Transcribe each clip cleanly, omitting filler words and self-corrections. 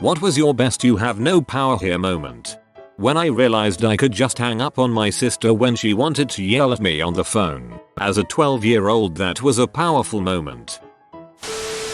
What was your best you have no power here moment? When I realized I could just hang up on my sister when she wanted to yell at me on the phone. As a 12-year-old, that was a powerful moment.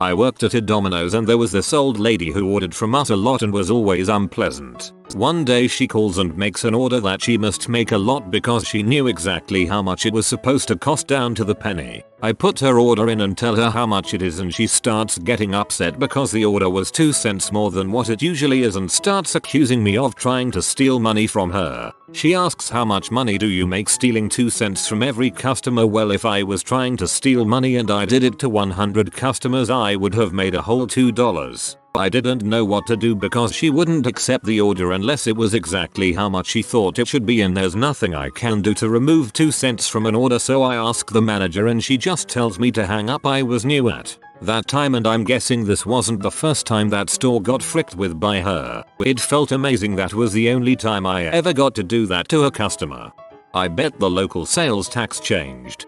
I worked at a Domino's and there was this old lady who ordered from us a lot and was always unpleasant. One day she calls and makes an order that she must make a lot because she knew exactly how much it was supposed to cost down to the penny. I put her order in and tell her how much it is and she starts getting upset because the order was 2 cents more than what it usually is and starts accusing me of trying to steal money from her. She asks, how much money do you make stealing 2 cents from every customer? Well, if I was trying to steal money and I did it to 100 customers, I would have made a whole $2. I didn't know what to do because she wouldn't accept the order unless it was exactly how much she thought it should be, and there's nothing I can do to remove 2 cents from an order, so I ask the manager and she just tells me to hang up. I was new at that time and I'm guessing this wasn't the first time that store got fricked with by her. It felt amazing. That was the only time I ever got to do that to a customer. I bet the local sales tax changed.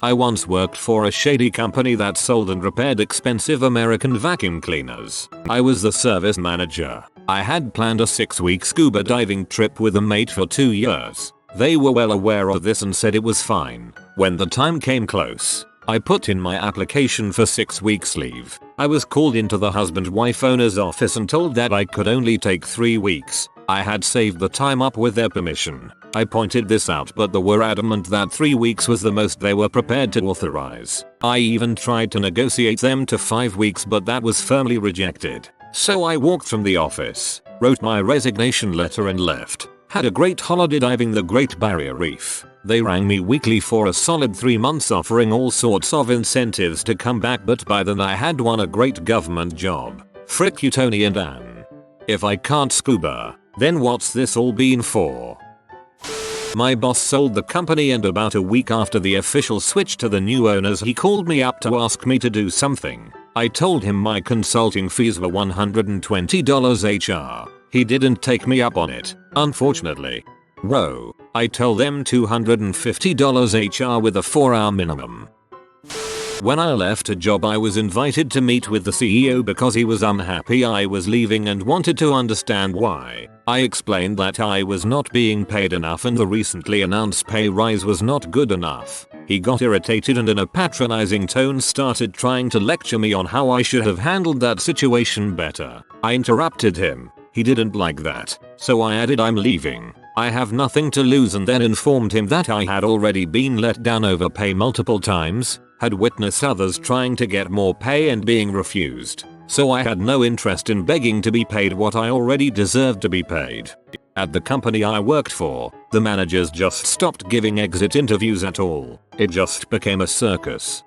I once worked for a shady company that sold and repaired expensive American vacuum cleaners. I was the service manager. I had planned a 6-week scuba diving trip with a mate for 2 years. They were well aware of this and said it was fine. When the time came close, I put in my application for 6 weeks leave. I was called into the husband-wife owner's office and told that I could only take 3 weeks. I had saved the time up with their permission. I pointed this out, but they were adamant that 3 weeks was the most they were prepared to authorize. I even tried to negotiate them to 5 weeks, but that was firmly rejected. So I walked from the office, wrote my resignation letter and left. Had a great holiday diving the Great Barrier Reef. They rang me weekly for a solid 3 months offering all sorts of incentives to come back, but by then I had won a great government job. Frick you, Tony and Anne. If I can't scuba, then what's this all been for? My boss sold the company and about a week after the official switch to the new owners, he called me up to ask me to do something. I told him my consulting fees were $120 HR. He didn't take me up on it, unfortunately. Whoa, I tell them $250 HR with a 4-hour minimum. When I left a job, I was invited to meet with the CEO because he was unhappy I was leaving and wanted to understand why. I explained that I was not being paid enough and the recently announced pay rise was not good enough. He got irritated and in a patronizing tone started trying to lecture me on how I should have handled that situation better. I interrupted him. He didn't like that, so I added, I'm leaving. I have nothing to lose, and then informed him that I had already been let down over pay multiple times, had witnessed others trying to get more pay and being refused, so I had no interest in begging to be paid what I already deserved to be paid. At the company I worked for, the managers just stopped giving exit interviews at all. It just became a circus.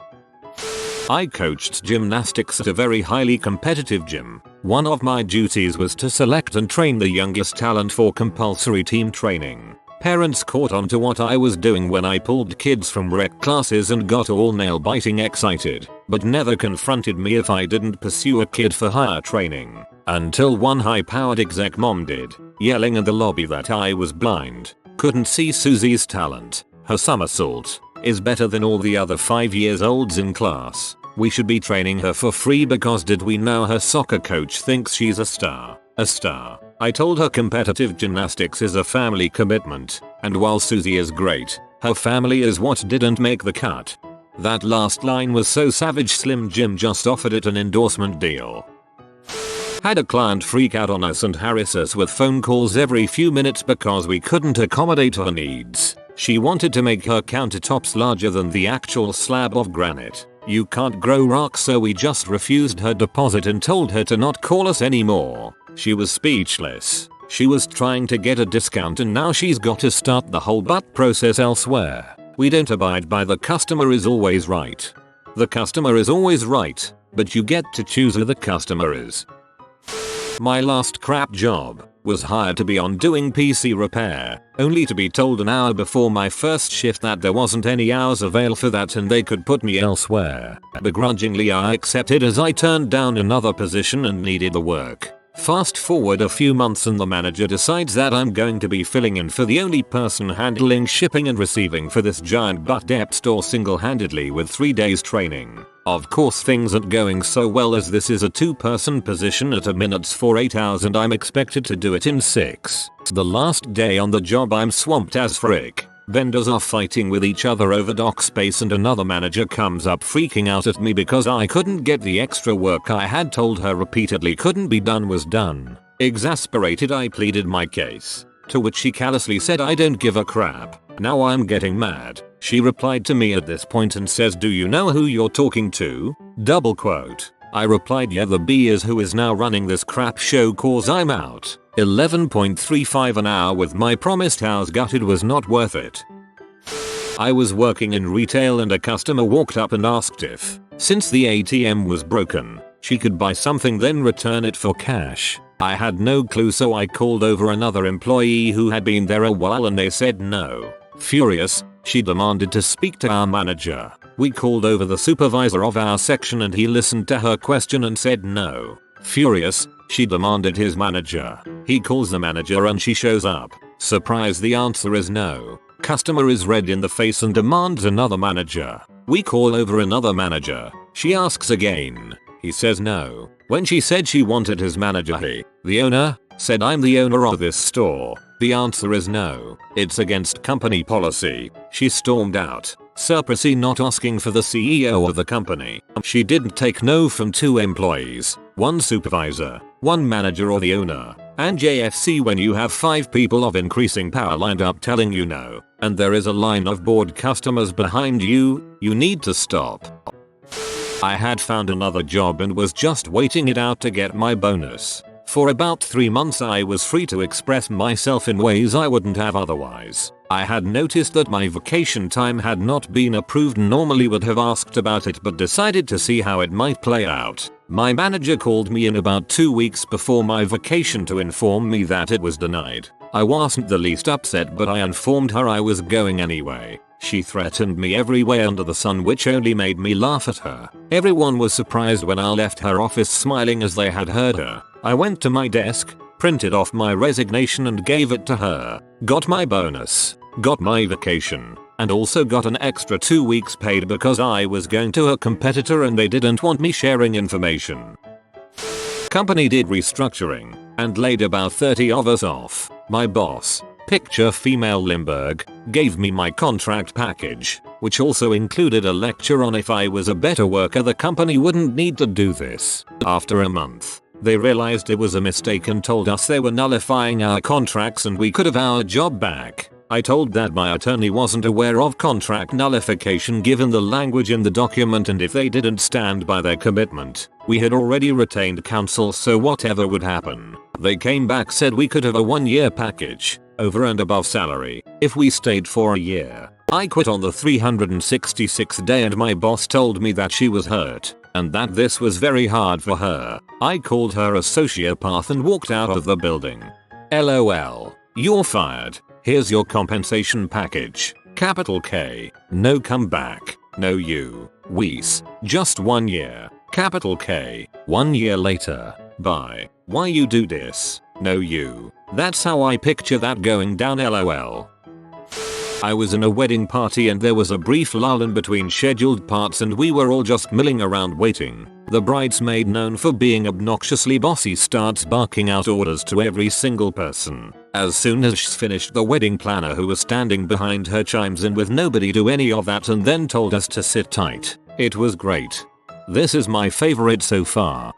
I coached gymnastics at a very highly competitive gym. One of my duties was to select and train the youngest talent for compulsory team training. Parents caught on to what I was doing when I pulled kids from rec classes and got all nail-biting excited, but never confronted me if I didn't pursue a kid for higher training. Until one high-powered exec mom did, yelling in the lobby that I was blind, couldn't see Susie's talent. Her somersault is better than all the other 5-year-olds in class. We should be training her for free because did we know her soccer coach thinks she's a star. A star. I told her competitive gymnastics is a family commitment, and while Susie is great, her family is what didn't make the cut. That last line was so savage Slim Jim just offered it an endorsement deal. Had a client freak out on us and harass us with phone calls every few minutes because we couldn't accommodate her needs. She wanted to make her countertops larger than the actual slab of granite. You can't grow rock, so we just refused her deposit and told her to not call us anymore. She was speechless. She was trying to get a discount and now she's got to start the whole but process elsewhere. We don't abide by the customer is always right. The customer is always right, but you get to choose who the customer is. My last crap job was hired to be on doing PC repair, only to be told an hour before my first shift that there wasn't any hours available for that and they could put me elsewhere. Begrudgingly I accepted as I turned down another position and needed the work. Fast forward a few months and the manager decides that I'm going to be filling in for the only person handling shipping and receiving for this giant butt dep store single-handedly with 3 days training. Of course things aren't going so well as this is a 2-person position at a minutes for 8 hours and I'm expected to do it in 6. The last day on the job I'm swamped as frick. Vendors are fighting with each other over dock space and another manager comes up freaking out at me because I couldn't get the extra work I had told her repeatedly couldn't be done was done. Exasperated I pleaded my case, to which she callously said I don't give a crap. Now I'm getting mad. She replied to me at this point and says, do you know who you're talking to? Double quote. I replied, yeah, the B is who is now running this crap show cause I'm out. 11.35 an hour with my promised house gutted was not worth it. I was working in retail and a customer walked up and asked if, since the ATM was broken, she could buy something then return it for cash. I had no clue so I called over another employee who had been there a while and they said no. Furious, she demanded to speak to our manager. We called over the supervisor of our section and he listened to her question and said no. Furious, she demanded his manager. He calls the manager and she shows up. Surprise, the answer is no. Customer is red in the face and demands another manager. We call over another manager. She asks again. He says no. When she said she wanted his manager, he, the owner, said I'm the owner of this store. The answer is no. It's against company policy. She stormed out. Surprisingly not asking for the CEO of the company. She didn't take no from 2 employees, 1 supervisor, 1 manager or the owner. And JFC when you have 5 people of increasing power lined up telling you no, and there is a line of bored customers behind you, you need to stop. I had found another job and was just waiting it out to get my bonus. For about 3 months I was free to express myself in ways I wouldn't have otherwise. I had noticed that my vacation time had not been approved and normally would have asked about it but decided to see how it might play out. My manager called me in about 2 weeks before my vacation to inform me that it was denied. I wasn't the least upset but I informed her I was going anyway. She threatened me every way under the sun which only made me laugh at her. Everyone was surprised when I left her office smiling as they had heard her. I went to my desk, printed off my resignation and gave it to her. Got my bonus, got my vacation, and also got an extra 2 weeks paid because I was going to a competitor and they didn't want me sharing information. Company did restructuring and laid about 30 of us off. My boss, picture female Limburg, gave me my contract package, which also included a lecture on if I was a better worker the company wouldn't need to do this. After a month, they realized it was a mistake and told us they were nullifying our contracts and we could have our job back. I told that my attorney wasn't aware of contract nullification given the language in the document and if they didn't stand by their commitment, we had already retained counsel so whatever would happen. They came back said we could have a 1-year package, over and above salary, if we stayed for a year. I quit on the 366th day and my boss told me that she was hurt and that this was very hard for her. I called her a sociopath and walked out of the building. LOL. You're fired. Here's your compensation package. Capital K. No comeback. No you. Wees. Just 1 year. Capital K. 1 year later. Bye. Why you do this? No you. That's how I picture that going down LOL. I was in a wedding party and there was a brief lull in between scheduled parts and we were all just milling around waiting. The bridesmaid, known for being obnoxiously bossy, starts barking out orders to every single person. As soon as she's finished, the wedding planner who was standing behind her chimes in with nobody do any of that and then told us to sit tight. It was great. This is my favorite so far.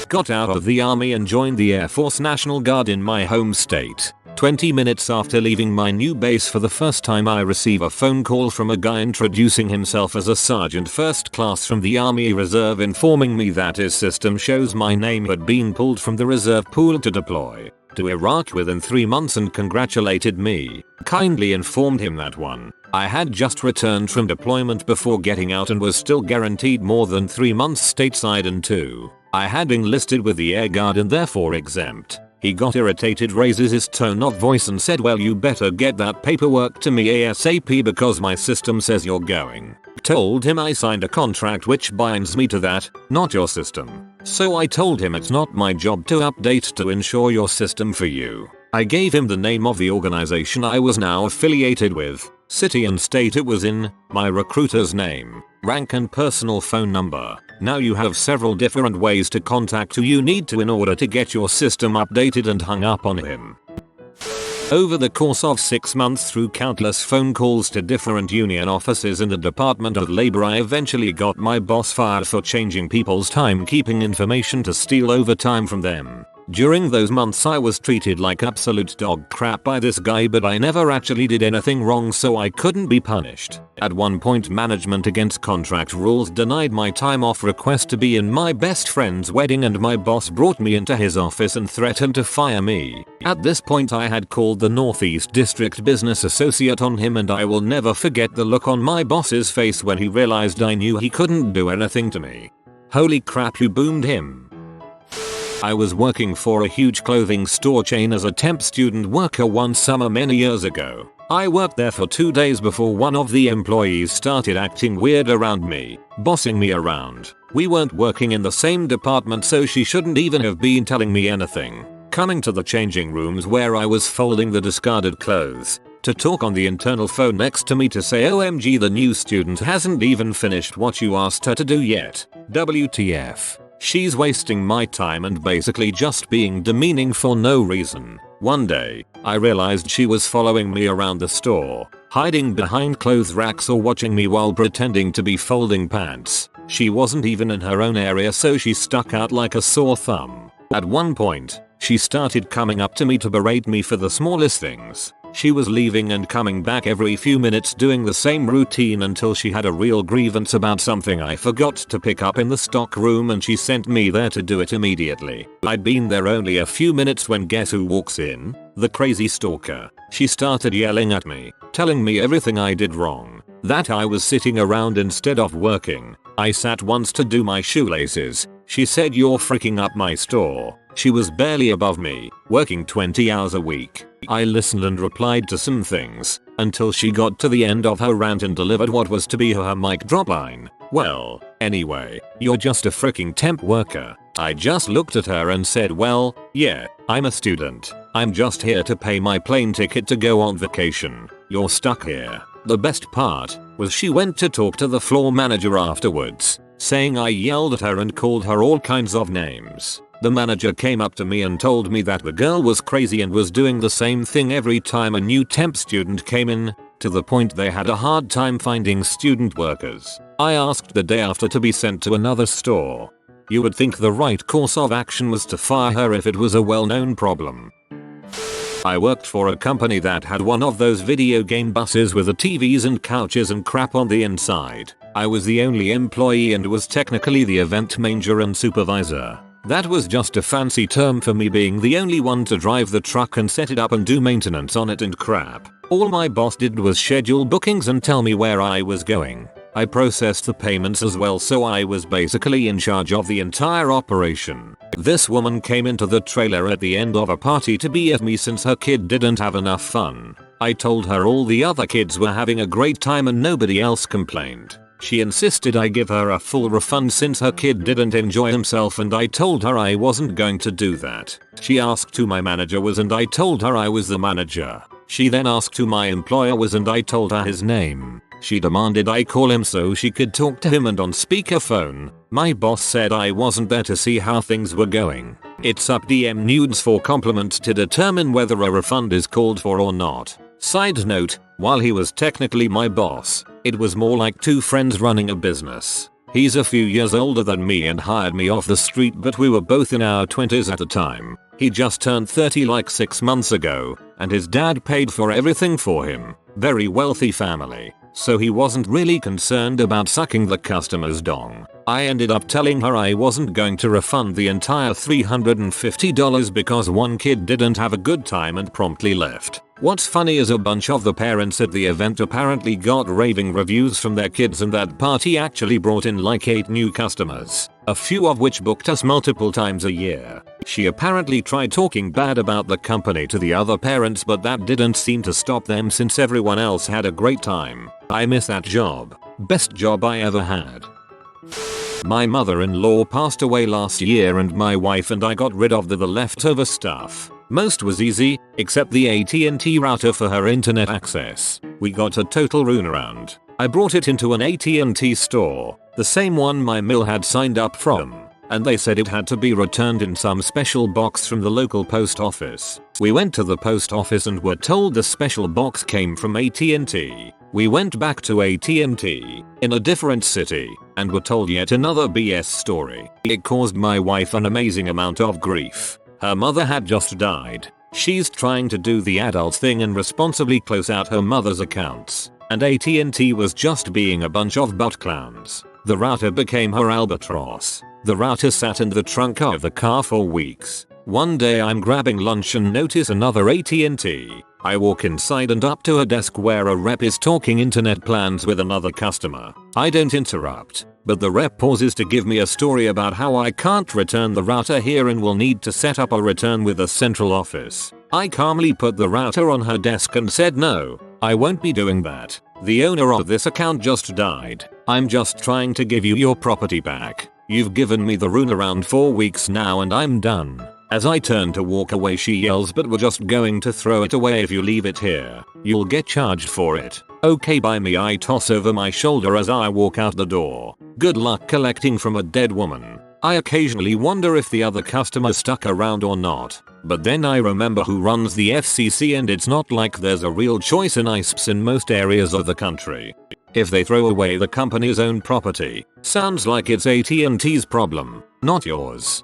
Got out of the army and joined the Air Force National Guard in my home state. 20 minutes after leaving my new base for the first time I receive a phone call from a guy introducing himself as a sergeant first class from the Army Reserve informing me that his system shows my name had been pulled from the reserve pool to deploy to Iraq within 3 months and congratulated me. Kindly informed him that 1. I had just returned from deployment before getting out and was still guaranteed more than 3 months stateside and 2. I had enlisted with the Air Guard and therefore exempt. He got irritated, raises his tone of voice and said, well, you better get that paperwork to me ASAP because my system says you're going. Told him I signed a contract which binds me to that, not your system. So I told him it's not my job to update to ensure your system for you. I gave him the name of the organization I was now affiliated with, city and state it was in, my recruiter's name, rank and personal phone number. Now you have several different ways to contact who you need to in order to get your system updated, and hung up on him. Over the course of 6 months, through countless phone calls to different union offices in the Department of Labor, I eventually got my boss fired for changing people's timekeeping information to steal overtime from them. During those months I was treated like absolute dog crap by this guy, but I never actually did anything wrong, so I couldn't be punished. At one point, management against contract rules denied my time off request to be in my best friend's wedding, and my boss brought me into his office and threatened to fire me. At this point I had called the Northeast District Business Associate on him, and I will never forget the look on my boss's face when he realized I knew he couldn't do anything to me. Holy crap, you boomed him. I was working for a huge clothing store chain as a temp student worker one summer many years ago. I worked there for 2 days before one of the employees started acting weird around me, bossing me around. We weren't working in the same department, so she shouldn't even have been telling me anything. Coming to the changing rooms where I was folding the discarded clothes, to talk on the internal phone next to me to say, OMG, the new student hasn't even finished what you asked her to do yet. WTF. She's wasting my time and basically just being demeaning for no reason. One day, I realized she was following me around the store, hiding behind clothes racks or watching me while pretending to be folding pants. She wasn't even in her own area, so she stuck out like a sore thumb. At one point, she started coming up to me to berate me for the smallest things. She was leaving and coming back every few minutes doing the same routine until she had a real grievance about something I forgot to pick up in the stock room, and she sent me there to do it immediately. I'd been there only a few minutes when guess who walks in? The crazy stalker. She started yelling at me, telling me everything I did wrong, that I was sitting around instead of working. I sat once to do my shoelaces. She said, "You're freaking up my store." She was barely above me, working 20 hours a week. I listened and replied to some things, until she got to the end of her rant and delivered what was to be her mic drop line. "Well, anyway, you're just a freaking temp worker." I just looked at her and said, "Well, yeah, I'm a student. I'm just here to pay my plane ticket to go on vacation. You're stuck here." The best part was she went to talk to the floor manager afterwards, saying I yelled at her and called her all kinds of names. The manager came up to me and told me that the girl was crazy and was doing the same thing every time a new temp student came in, to the point they had a hard time finding student workers. I asked the day after to be sent to another store. You would think the right course of action was to fire her if it was a well-known problem. I worked for a company that had one of those video game buses with the TVs and couches and crap on the inside. I was the only employee and was technically the event manager and supervisor. That was just a fancy term for me being the only one to drive the truck and set it up and do maintenance on it and crap. All my boss did was schedule bookings and tell me where I was going. I processed the payments as well, so I was basically in charge of the entire operation. This woman came into the trailer at the end of a party to be with me since her kid didn't have enough fun. I told her all the other kids were having a great time and nobody else complained. She insisted I give her a full refund since her kid didn't enjoy himself, and I told her I wasn't going to do that. She asked who my manager was and I told her I was the manager. She then asked who my employer was and I told her his name. She demanded I call him so she could talk to him, and on speakerphone, my boss said I wasn't there to see how things were going. It's up DM nudes for compliments to determine whether a refund is called for or not. Side note, while he was technically my boss, it was more like two friends running a business. He's a few years older than me and hired me off the street, but we were both in our 20s at the time. He just turned 30 like 6 months ago, and his dad paid for everything for him. Very wealthy family, so he wasn't really concerned about sucking the customer's dong. I ended up telling her I wasn't going to refund the entire $350 because one kid didn't have a good time and promptly left. What's funny is a bunch of the parents at the event apparently got raving reviews from their kids, and that party actually brought in like 8 new customers, a few of which booked us multiple times a year. She apparently tried talking bad about the company to the other parents, but that didn't seem to stop them since everyone else had a great time. I miss that job. Best job I ever had. My mother-in-law passed away last year and my wife and I got rid of the leftover stuff. Most was easy, except the AT&T router for her internet access. We got a total runaround. I brought it into an AT&T store, the same one my mill had signed up from, and they said it had to be returned in some special box from the local post office. We went to the post office and were told the special box came from AT&T. We went back to AT&T in a different city and were told yet another BS story. It caused my wife an amazing amount of grief. Her mother had just died. She's trying to do the adult thing and responsibly close out her mother's accounts, and AT&T was just being a bunch of butt clowns. The router became her albatross. The router sat in the trunk of the car for weeks. One day I'm grabbing lunch and notice another AT&T. I walk inside and up to a desk where a rep is talking internet plans with another customer. I don't interrupt, but the rep pauses to give me a story about how I can't return the router here and will need to set up a return with a central office. I calmly put the router on her desk and said no, I won't be doing that. The owner of this account just died. I'm just trying to give you your property back. You've given me the runaround for weeks now and I'm done. As I turn to walk away she yells, but we're just going to throw it away if you leave it here. You'll get charged for it. Okay, by me, I toss over my shoulder as I walk out the door. Good luck collecting from a dead woman. I occasionally wonder if the other customer stuck around or not. But then I remember who runs the FCC and it's not like there's a real choice in ISPs in most areas of the country. If they throw away the company's own property, sounds like it's AT&T's problem, not yours.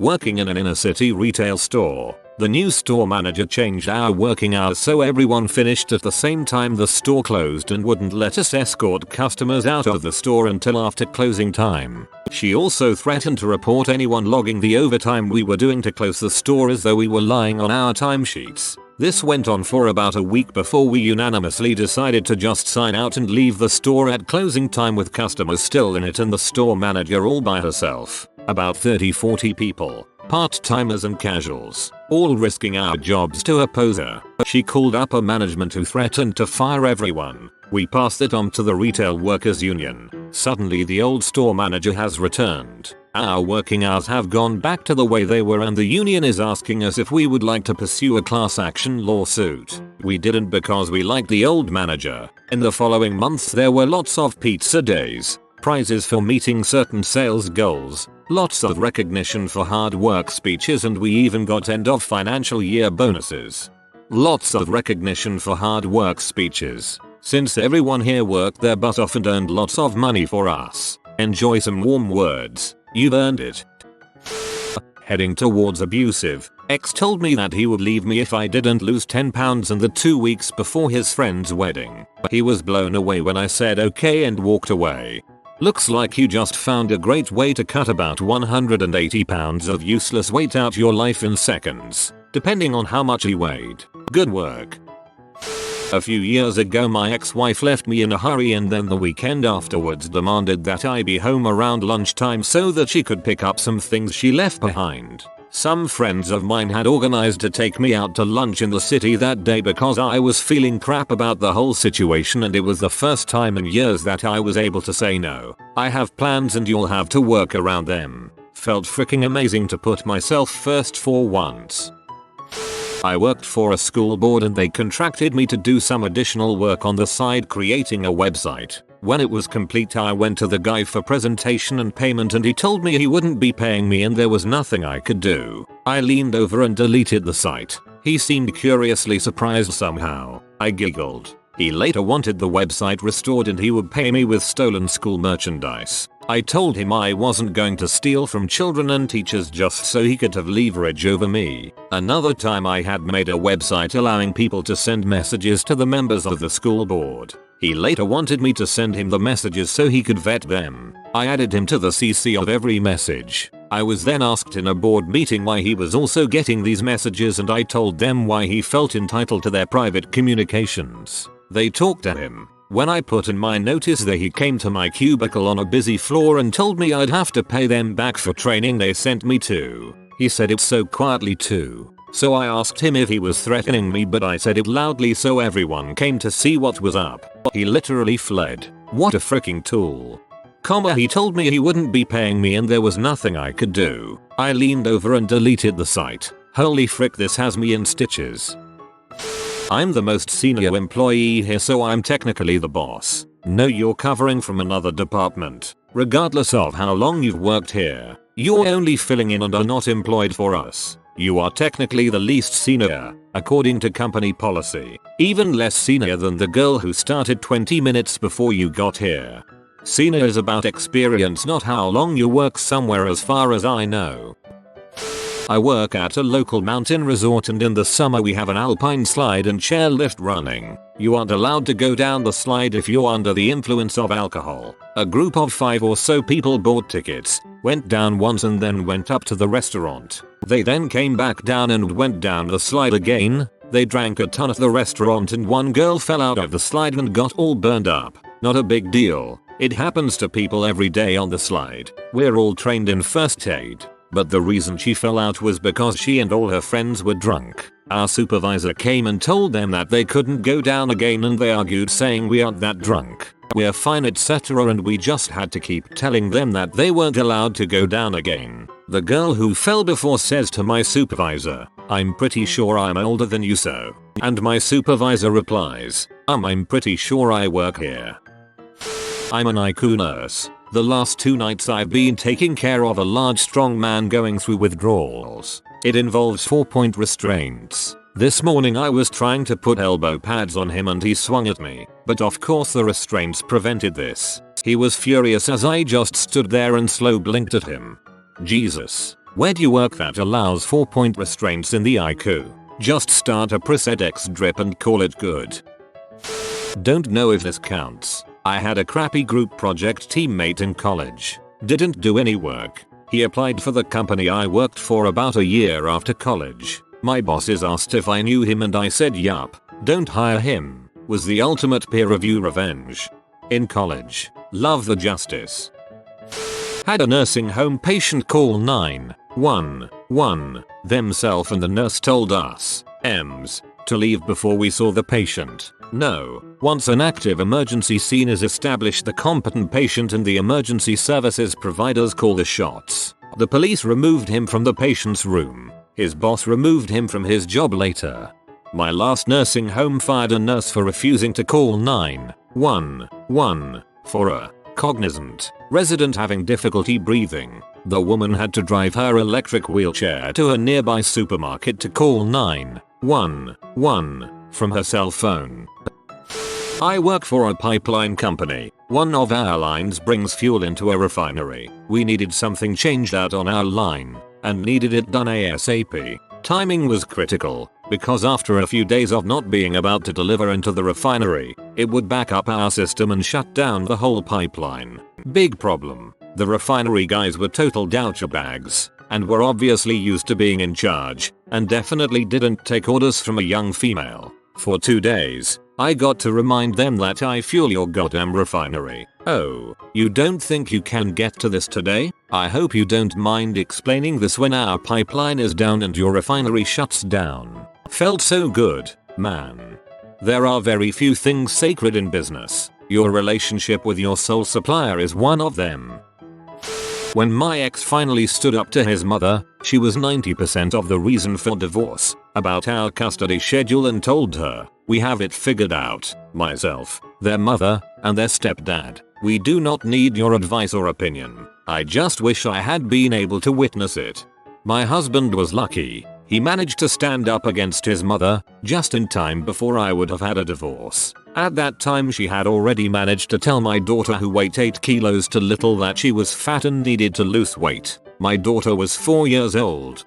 Working in an inner city retail store, the new store manager changed our working hours so everyone finished at the same time. The store closed and wouldn't let us escort customers out of the store until after closing time. She also threatened to report anyone logging the overtime we were doing to close the store as though we were lying on our timesheets. This went on for about a week before we unanimously decided to just sign out and leave the store at closing time with customers still in it and the store manager all by herself. About 30-40 people, part-timers and casuals, all risking our jobs to oppose her. She called upper management who threatened to fire everyone. We passed it on to the retail workers union. Suddenly the old store manager has returned. Our working hours have gone back to the way they were and the union is asking us if we would like to pursue a class action lawsuit. We didn't because we liked the old manager. In the following months there were lots of pizza days, prizes for meeting certain sales goals, lots of recognition for hard work speeches, and we even got end of financial year bonuses. Lots of recognition for hard work speeches. Since everyone here worked their butt off and earned lots of money for us. Enjoy some warm words. You've earned it. Heading towards abusive. Ex told me that he would leave me if I didn't lose 10 pounds in the 2 weeks before his friend's wedding. He was blown away when I said okay and walked away. Looks like you just found a great way to cut about 180 pounds of useless weight out your life in seconds, depending on how much he weighed. Good work. A few years ago my ex-wife left me in a hurry and then the weekend afterwards demanded that I be home around lunchtime so that she could pick up some things she left behind. Some friends of mine had organized to take me out to lunch in the city that day because I was feeling crap about the whole situation and it was the first time in years that I was able to say no. I have plans and you'll have to work around them. Felt freaking amazing to put myself first for once. I worked for a school board and they contracted me to do some additional work on the side creating a website. When it was complete I went to the guy for presentation and payment and he told me he wouldn't be paying me and there was nothing I could do. I leaned over and deleted the site. He seemed curiously surprised somehow. I giggled. He later wanted the website restored and he would pay me with stolen school merchandise. I told him I wasn't going to steal from children and teachers just so he could have leverage over me. Another time I had made a website allowing people to send messages to the members of the school board. He later wanted me to send him the messages so he could vet them. I added him to the CC of every message. I was then asked in a board meeting why he was also getting these messages and I told them why he felt entitled to their private communications. They talked to him. When I put in my notice that he came to my cubicle on a busy floor and told me I'd have to pay them back for training they sent me to. He said it so quietly too. So I asked him if he was threatening me but I said it loudly so everyone came to see what was up. He literally fled. What a freaking tool. He told me he wouldn't be paying me and there was nothing I could do. I leaned over and deleted the site. Holy frick, this has me in stitches. I'm the most senior employee here, so I'm technically the boss. No, you're covering from another department. Regardless of how long you've worked here, you're only filling in and are not employed for us. You are technically the least senior, according to company policy. Even less senior than the girl who started 20 minutes before you got here. Senior is about experience, not how long you work somewhere, as far as I know. I work at a local mountain resort and in the summer we have an alpine slide and chairlift running. You aren't allowed to go down the slide if you're under the influence of alcohol. A group of 5 or so people bought tickets, went down once and then went up to the restaurant. They then came back down and went down the slide again. They drank a ton at the restaurant and one girl fell out of the slide and got all burned up. Not a big deal. It happens to people every day on the slide. We're all trained in first aid. But the reason she fell out was because she and all her friends were drunk. Our supervisor came and told them that they couldn't go down again and they argued, saying we aren't that drunk, we're fine, etc., and we just had to keep telling them that they weren't allowed to go down again. The girl who fell before says to my supervisor, "I'm pretty sure I'm older than you, so." And my supervisor replies, I'm pretty sure I work here." I'm an ICU nurse. The last 2 nights I've been taking care of a large strong man going through withdrawals. It involves 4-point restraints. This morning I was trying to put elbow pads on him and he swung at me, but of course the restraints prevented this. He was furious as I just stood there and slow blinked at him. Jesus, where do you work that allows 4-point restraints in the ICU? Just start a Prosthex drip and call it good. Don't know if this counts. I had a crappy group project teammate in college. Didn't do any work. He applied for the company I worked for about a year after college. My bosses asked if I knew him and I said yup. Don't hire him. Was the ultimate peer review revenge. In college. Love the justice. Had a nursing home patient call 911 themselves and the nurse told us, EMS, to leave before we saw the patient. No. Once an active emergency scene is established, the competent patient and the emergency services providers call the shots. The police removed him from the patient's room. His boss removed him from his job later. My last nursing home fired a nurse for refusing to call 911 for a cognizant resident having difficulty breathing. The woman had to drive her electric wheelchair to a nearby supermarket to call 911 from her cell phone. I work for a pipeline company. One of our lines brings fuel into a refinery. We needed something changed out on our line and needed it done ASAP. Timing was critical because after a few days of not being about to deliver into the refinery, it would back up our system and shut down the whole pipeline. Big problem. The refinery guys were total douchebags and were obviously used to being in charge and definitely didn't take orders from a young female. For 2 days, I got to remind them that I fuel your goddamn refinery. Oh, you don't think you can get to this today? I hope you don't mind explaining this when our pipeline is down and your refinery shuts down. Felt so good, man. There are very few things sacred in business. Your relationship with your sole supplier is one of them. When my ex finally stood up to his mother, she was 90% of the reason for divorce, about our custody schedule, and told her, "We have it figured out, myself, their mother, and their stepdad. We do not need your advice or opinion. I just wish I had been able to witness it." My husband was lucky. He managed to stand up against his mother, just in time before I would have had a divorce. At that time she had already managed to tell my daughter, who weighed 8 kilos too little, that she was fat and needed to lose weight. My daughter was 4 years old.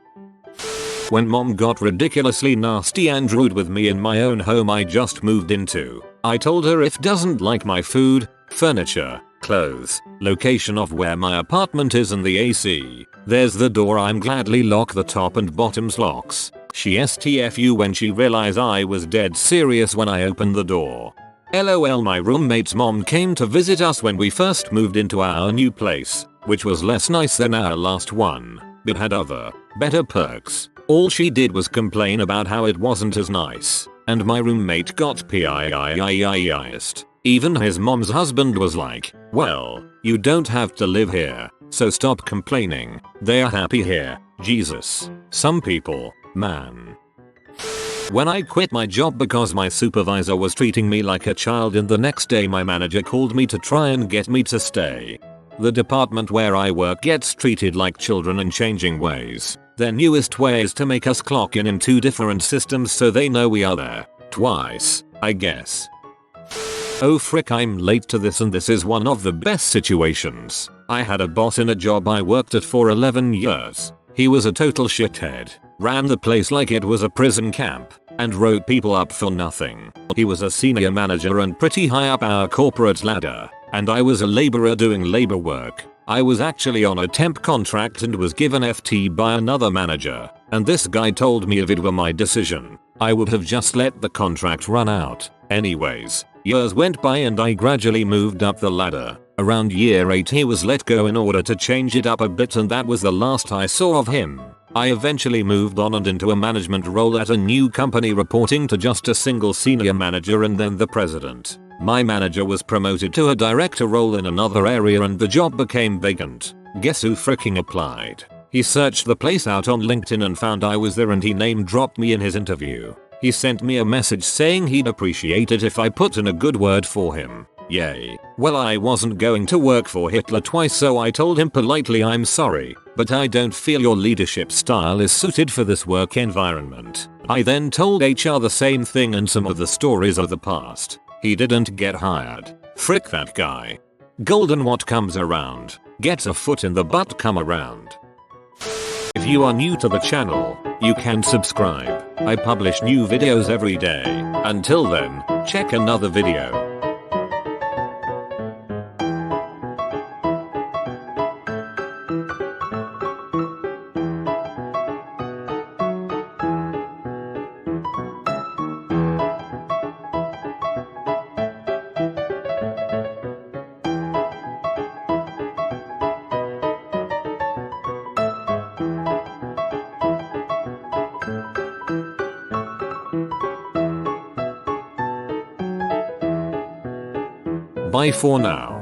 When mom got ridiculously nasty and rude with me in my own home I just moved into, I told her if doesn't like my food, furniture, clothes, location of where my apartment is and the AC, there's the door, I'm gladly lock the top and bottoms locks. She STFU when she realized I was dead serious when I opened the door. LOL. My roommate's mom came to visit us when we first moved into our new place, which was less nice than our last one, but had other, better perks. All she did was complain about how it wasn't as nice, and my roommate got pissed. Even his mom's husband was like, "Well, You don't have to live here, so stop complaining. They are happy here. Jesus. Some people, man. When I quit my job because my supervisor was treating me like a child, and the next day my manager called me to try and get me to stay. The department where I work gets treated like children in changing ways. Their newest way is to make us clock in 2 different systems so they know we are there. Twice, I guess. Oh frick, I'm late to this, and this is one of the best situations. I had a boss in a job I worked at for 11 years. He was a total shithead, ran the place like it was a prison camp, and wrote people up for nothing. He was a senior manager and pretty high up our corporate ladder, and I was a laborer doing labor work. I was actually on a temp contract and was given FT by another manager, and this guy told me if it were my decision, I would have just let the contract run out. Anyways, years went by and I gradually moved up the ladder. Around year 8 he was let go in order to change it up a bit, and that was the last I saw of him. I eventually moved on and into a management role at a new company, reporting to just a single senior manager and then the president. My manager was promoted to a director role in another area and the job became vacant. Guess who freaking applied? He searched the place out on LinkedIn and found I was there, and he name dropped me in his interview. He sent me a message saying he'd appreciate it if I put in a good word for him. Yay. Well, I wasn't going to work for Hitler twice, so I told him politely, I'm sorry, but I don't feel your leadership style is suited for this work environment. I then told HR the same thing and some of the stories of the past. He didn't get hired. Frick that guy. Golden, what comes around gets a foot in the butt, come around. If you are new to the channel, you can subscribe. I publish new videos every day. Until then, check another video. Bye for now.